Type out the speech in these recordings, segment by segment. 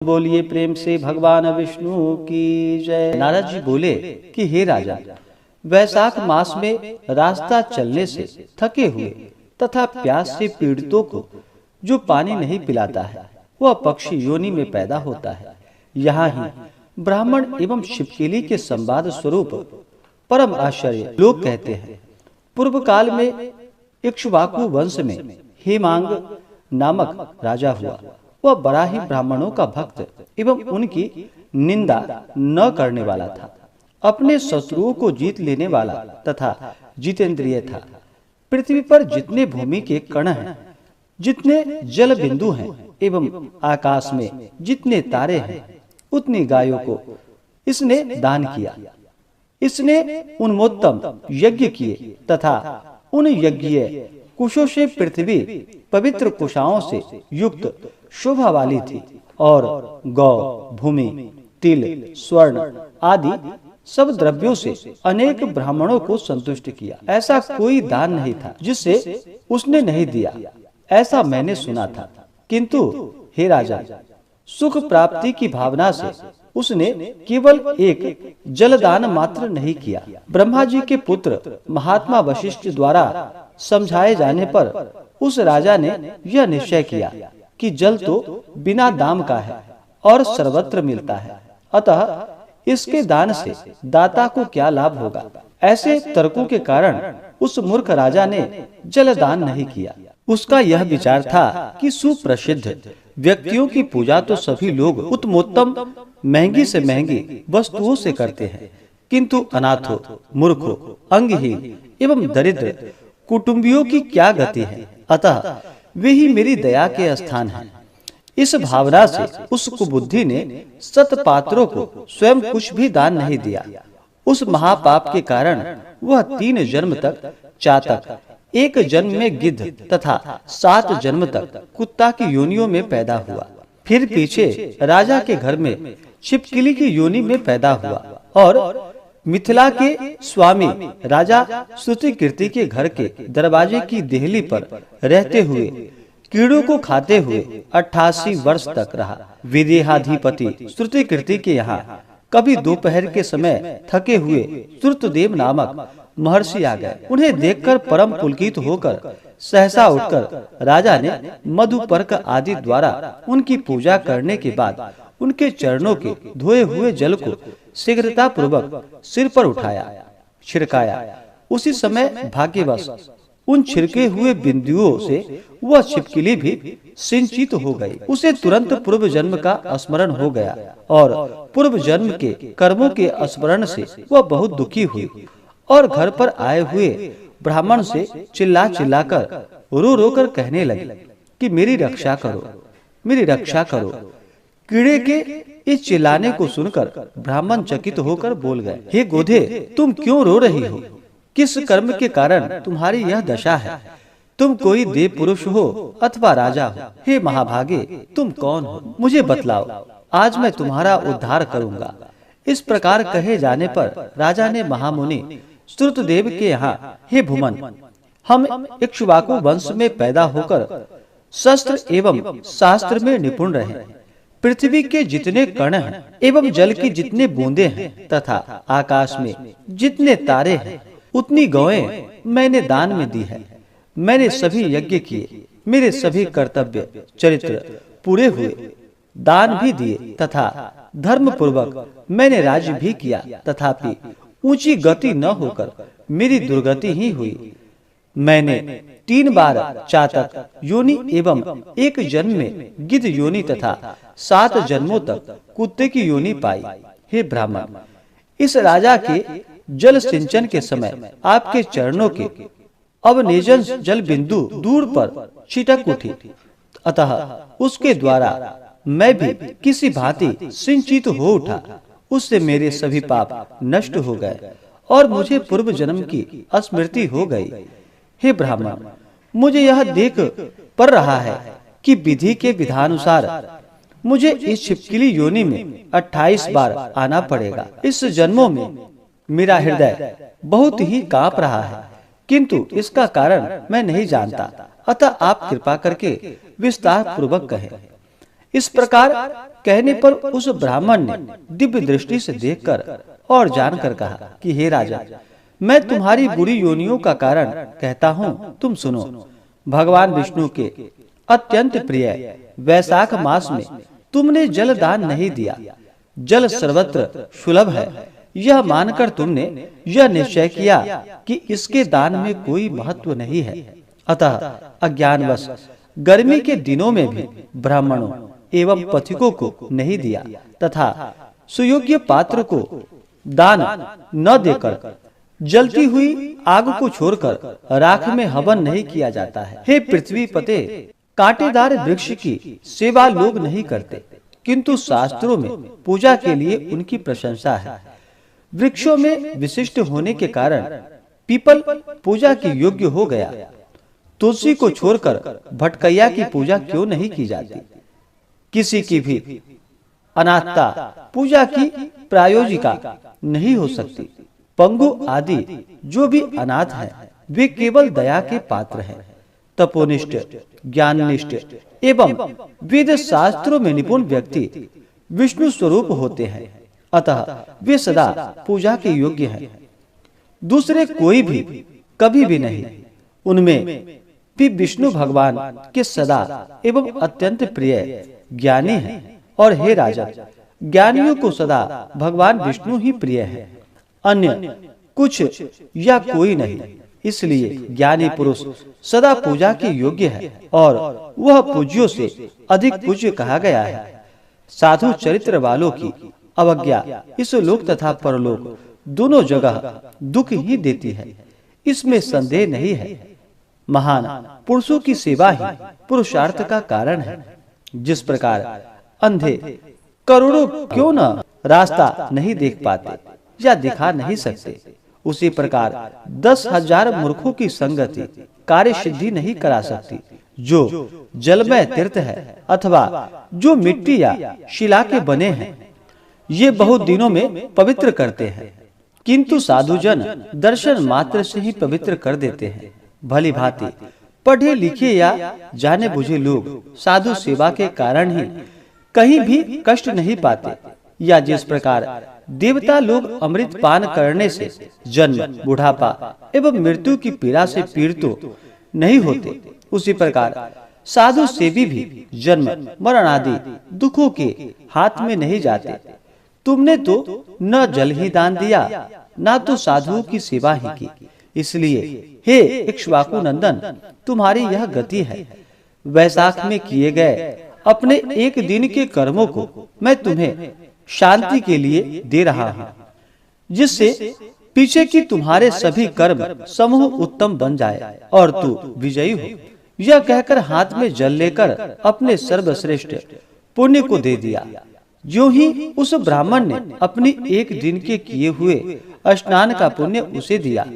बोलिए प्रेम से भगवान विष्णु की जय। नारद जी बोले कि हे राजा, वैशाख मास में रास्ता चलने से थके हुए तथा प्यास से पीड़ितों को जो पानी नहीं पिलाता है वह पक्षी योनि में पैदा होता है। यहाँ ही ब्राह्मण एवं शिवकेली के संवाद स्वरूप परम आश्चर्य लोग कहते हैं। पूर्व काल में इक्ष्वाकु वंश में हेमांग नामक राजा हुआ। वह बड़ा ही ब्राह्मणों का भक्त एवं उनकी निंदा न करने वाला था। अपने शत्रुओं को जीत लेने वाला तथा जितेंद्रिय था। पृथ्वी पर जितने भूमि के कण हैं, जितने जल बिंदु हैं एवं आकाश में जितने तारे हैं, उतनी गायों को इसने दान किया। इसने उन्मोत्तम यज्ञ किए तथा उन यज्ञीय कुशों से पृथ्वी पवित्र कुशाओं से युक्त शोभा वाली थी और गौ, भूमि, तिल, स्वर्ण आदि सब द्रव्यों से अनेक ब्राह्मणों को संतुष्ट किया। ऐसा कोई दान नहीं था जिसे उसने नहीं दिया, ऐसा मैंने सुना था। किंतु हे राजा, सुख प्राप्ति की भावना से उसने केवल एक जलदान मात्र नहीं किया। ब्रह्मा जी के पुत्र महात्मा वशिष्ठ द्वारा समझाए जाने पर उस राजा ने यह निश्चय किया कि जल तो बिना दाम का है और सर्वत्र मिलता है, अतः इसके दान से दाता को क्या लाभ होगा। ऐसे तर्कों के कारण उस मूर्ख राजा ने जल दान नहीं किया। उसका यह विचार था कि सुप्रसिद्ध व्यक्तियों की पूजा तो सभी लोग उत्तमोत्तम महंगी से महंगी वस्तुओं से करते हैं, किंतु अनाथों, मूर्खों, अंगहीन एवं दरिद्र कुटुंबियों की क्या गति है। अतः वे ही मेरी दया के स्थान हैं। इस भावना से उस कुबुद्धि ने सतपात्रों को स्वयं कुछ भी दान नहीं दिया। उस महापाप के कारण वह 3 जन्म तक चातक, 1 जन्म में गिद्ध तथा 7 जन्म तक कुत्ता की योनियों में पैदा हुआ। फिर पीछे राजा के घर में छिपकली की योनि में पैदा हुआ और मिथिला के स्वामी राजा श्रुतिकीर्ति के घर के दरवाजे की देहली पर रहते हुए कीड़ों को खाते हुए 88 वर्ष तक रहा। विदेहाधिपति श्रुतिकीर्ति के यहाँ कभी दोपहर के समय थके हुए श्रुतदेव नामक महर्षि आ गए। उन्हें देखकर परम पुलकित होकर सहसा उठकर राजा ने मधुपर्क आदि द्वारा उनकी पूजा करने के बाद उनके चरणों के धोए हुए जल को शीघ्रता पूर्वक सिर पर उठाया, छिड़काया। उसी समय भाग्यवश उन छिड़के हुए बिंदुओं से वह छिपकली भी सिंचित हो गई। उसे तुरंत पूर्व जन्म का स्मरण हो गया और पूर्व जन्म के कर्मों के स्मरण से वह बहुत दुखी हुई और घर पर आए हुए ब्राह्मण से चिल्ला चिल्लाकर रो रो कर कहने लगी कि मेरी रक्षा करो, मेरी रक्षा करो। कीड़े के इस चिल्लाने को सुनकर ब्राह्मण चकित होकर बोल गए, हे गोधे, तुम क्यों रो रही हो? किस कर्म के कारण तुम्हारी यह दशा है? तुम कोई देव पुरुष हो अथवा राजा हो? हे महाभागे, तुम कौन हो? मुझे बतलाओ, आज मैं तुम्हारा उद्धार करूंगा। इस प्रकार कहे जाने पर राजा ने महामुनि श्रुतदेव के यहाँ, हे भूमन, हम इक्ष्वाकु वंश में पैदा होकर शस्त्र एवं शास्त्र में निपुण रहे। पृथ्वी के जितने कण हैं एवं जल की जितने बूंदे हैं तथा आकाश में जितने तारे हैं, उतनी गौएं मैंने दान में दी है। मैंने सभी यज्ञ किए, मेरे सभी कर्तव्य चरित्र पूरे हुए, दान भी दिए तथा धर्म पूर्वक मैंने राज्य भी किया, तथापि ऊंची गति न होकर मेरी दुर्गति ही हुई। मैंने 3 बार चातक योनि एवं 1 जन्म में गिद्ध योनि तथा 7 जन्मों तक कुत्ते की योनि पाई। हे ब्राह्मण, इस राजा के जल सिंचन के समय आपके चरणों के अवनेजन जल बिंदु दूर पर छिटक उठी, अतः उसके द्वारा मैं भी किसी भांति सिंचित हो उठा। उससे मेरे सभी पाप नष्ट हो गए और मुझे पूर्व जन्म की स्मृति हो गई। हे ब्राह्मण, मुझे यह देख पड़ रहा है कि विधि के विधानुसार मुझे इस छिपकली योनि में 28 बार आना पड़ेगा। इस जन्मों में मेरा हृदय बहुत ही कांप रहा है, किंतु इसका कारण मैं नहीं जानता, अतः आप कृपा करके विस्तार पूर्वक कहें। इस प्रकार कहने पर उस ब्राह्मण ने दिव्य दृष्टि से देखकर और जानकर कहा कि हे राजा, मैं तुम्हारी बुरी योनियों का कारण कहता हूँ, तुम सुनो। भगवान विष्णु के अत्यंत प्रिय वैशाख मास में तुमने जल दान नहीं दिया। जल सर्वत्र सुलभ है, यह मानकर तुमने यह निश्चय किया कि इसके दान में कोई महत्व नहीं है। अतः अज्ञानवश गर्मी के दिनों में भी ब्राह्मणों एवं पथिकों को नहीं दिया तथा सुयोग्य पात्र को दान न देकर जलती हुई आग को छोड़कर राख में हवन नहीं किया जाता है। हे पृथ्वी पते, कांटेदार वृक्ष की सेवा लोग नहीं करते, किंतु शास्त्रों में पूजा के लिए उनकी प्रशंसा है। वृक्षों में विशिष्ट होने के कारण पीपल पूजा की योग्य हो गया। तुलसी को छोड़कर भटकैया की पूजा क्यों नहीं की जाती? किसी की भी अनाथता पूजा की प्रायोजिका नहीं हो सकती। पंगु आदि जो भी अनाथ हैं, वे केवल दया के पात्र हैं। तपोनिष्ठ, ज्ञाननिष्ठ एवं वेद शास्त्रों में निपुण व्यक्ति विष्णु स्वरूप होते हैं, अतः वे सदा पूजा के योग्य हैं। दूसरे कोई भी कभी भी नहीं। उनमें भी विष्णु भगवान के सदा एवं अत्यंत प्रिय ज्ञानी हैं। और हे राजा, ज्ञानियों को सदा भगवान विष्णु ही प्रिय है, अन्य कुछ या कोई नहीं। इसलिए ज्ञानी पुरुष सदा पूजा के योग्य है और वह पूज्यों से अधिक पूज्य कहा गया है। साधु चरित्र वालों की अवज्ञा इस लोक तथा परलोक दोनों जगह दुख ही देती है, इसमें संदेह नहीं है। महान पुरुषों की सेवा ही पुरुषार्थ का कारण है। जिस प्रकार अंधे करोड़ों क्यों न रास्ता नहीं देख पाते या दिखा नहीं सकते, उसी प्रकार 10,000 मूर्खों की संगति कार्य सिद्धि नहीं करा सकती। जो जलमय तीर्थ है अथवा जो मिट्टी या शिला के बने हैं, ये बहुत दिनों में पवित्र करते हैं, किंतु साधुजन दर्शन मात्र से ही पवित्र कर देते हैं। भली भांति पढ़े लिखे या जाने बुझे लोग साधु सेवा के कारण ही कहीं भी कष्ट नहीं पाते, या जिस प्रकार देवता लोग अमृत पान करने से जन्म, बुढ़ापा एवं मृत्यु की पीड़ा से पीड़ित नहीं होते, उसी प्रकार साधु सेवी भी जन्म, मरण आदि दुखों के हाथ में नहीं जाते। तुमने तो न जल ही दान दिया, न तो साधुओं की सेवा ही की। इसलिए हे इक्ष्वाकु नंदन, तुम्हारी यह गति है। वैशाख में किए गए अपने एक दिन के कर्मों को मैं तुम्हें शांति के लिए दे रहा हूँ, जिससे पीछे की तुम्हारे सभी कर्म समूह उत्तम बन जाए और तू विजयी हो। यह कहकर हाथ में जल लेकर अपने सर्वश्रेष्ठ पुण्य को दे दिया। जो ही उस ब्राह्मण ने अपनी एक दिन के किए हुए स्नान का पुण्य उसे दिया,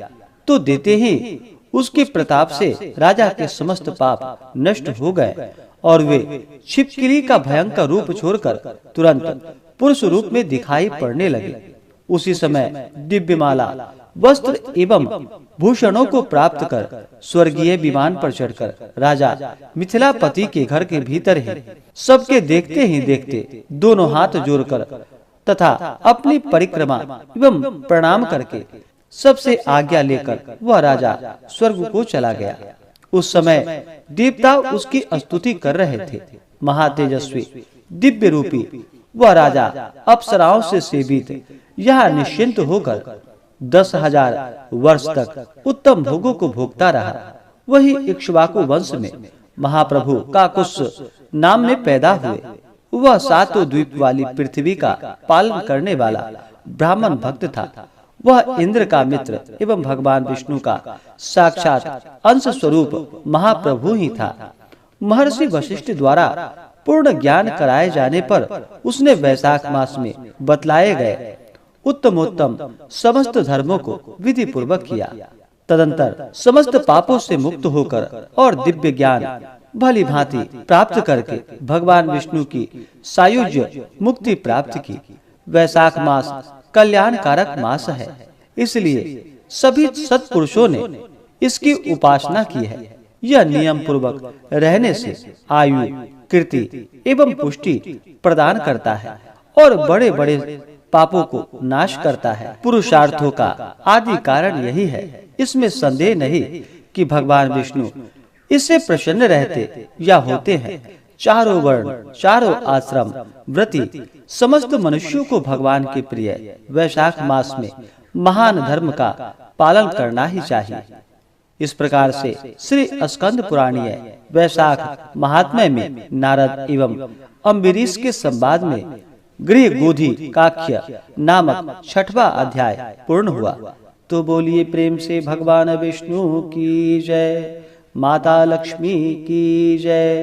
तो देते ही उसके प्रताप से राजा के समस्त पाप नष्ट हो गए और वे छिपकली का भयंकर रूप छोड़कर तुरंत पुरुष रूप में दिखाई पड़ने लगे। उसी समय दिव्यमाला, वस्त्र एवं भूषणों को प्राप्त कर स्वर्गीय विमान पर चढ़कर राजा मिथिलापति के घर के भीतर ही सबके देखते ही देखते दोनों हाथ जोड़कर तथा अपनी परिक्रमा एवं प्रणाम करके सबसे आज्ञा लेकर वह राजा स्वर्ग को चला गया। उस समय देवता उसकी स्तुति कर रहे थे। महातेजस्वी दिव्य रूपी वह राजा अप्सराओं से सेवित यहाँ निश्चिंत होकर 10,000 वर्ष तक उत्तम भोगों को भोगता रहा। वही इक्ष्वाकु वंश में महाप्रभु काकुत्स नाम में पैदा हुए। वह सातों द्वीप वाली पृथ्वी का पालन करने वाला ब्राह्मण भक्त था। वह इंद्र का मित्र एवं भगवान विष्णु का साक्षात अंश स्वरूप महाप्रभु ही था। महर्षि वशिष्ठ द्वारा पूर्ण ज्ञान कराए जाने पर उसने वैशाख मास में बतलाए गए उत्तमोत्तम समस्त धर्मों को विधि पूर्वक किया। तदंतर समस्त पापों से मुक्त होकर और दिव्य ज्ञान भली भांति प्राप्त करके भगवान विष्णु की सायुज्य मुक्ति प्राप्त की। वैशाख मास कल्याणकारक मास है, इसलिए सभी सत्पुरुषों ने इसकी उपासना की है। यह नियम पूर्वक रहने से आयु, कीर्ति एवं पुष्टि प्रदान करता है और बड़े बड़े पापों को नाश करता है। पुरुषार्थों का आदि कारण यही है। इसमें संदेह नहीं कि भगवान विष्णु इससे प्रसन्न रहते या होते हैं। चारों वर्ण, चारों आश्रम व्रती समस्त मनुष्यों को भगवान के प्रिय वैशाख मास में महान धर्म का पालन करना ही चाहिए। इस प्रकार से श्री स्कंद पुराणीय वैशाख महात्म्य में नारद एवं अम्बरीश के संवाद में गृह गोधी काख्य नामक 6वां अध्याय पूर्ण हुआ। तो बोलिए प्रेम से भगवान विष्णु की जय, माता लक्ष्मी की जय।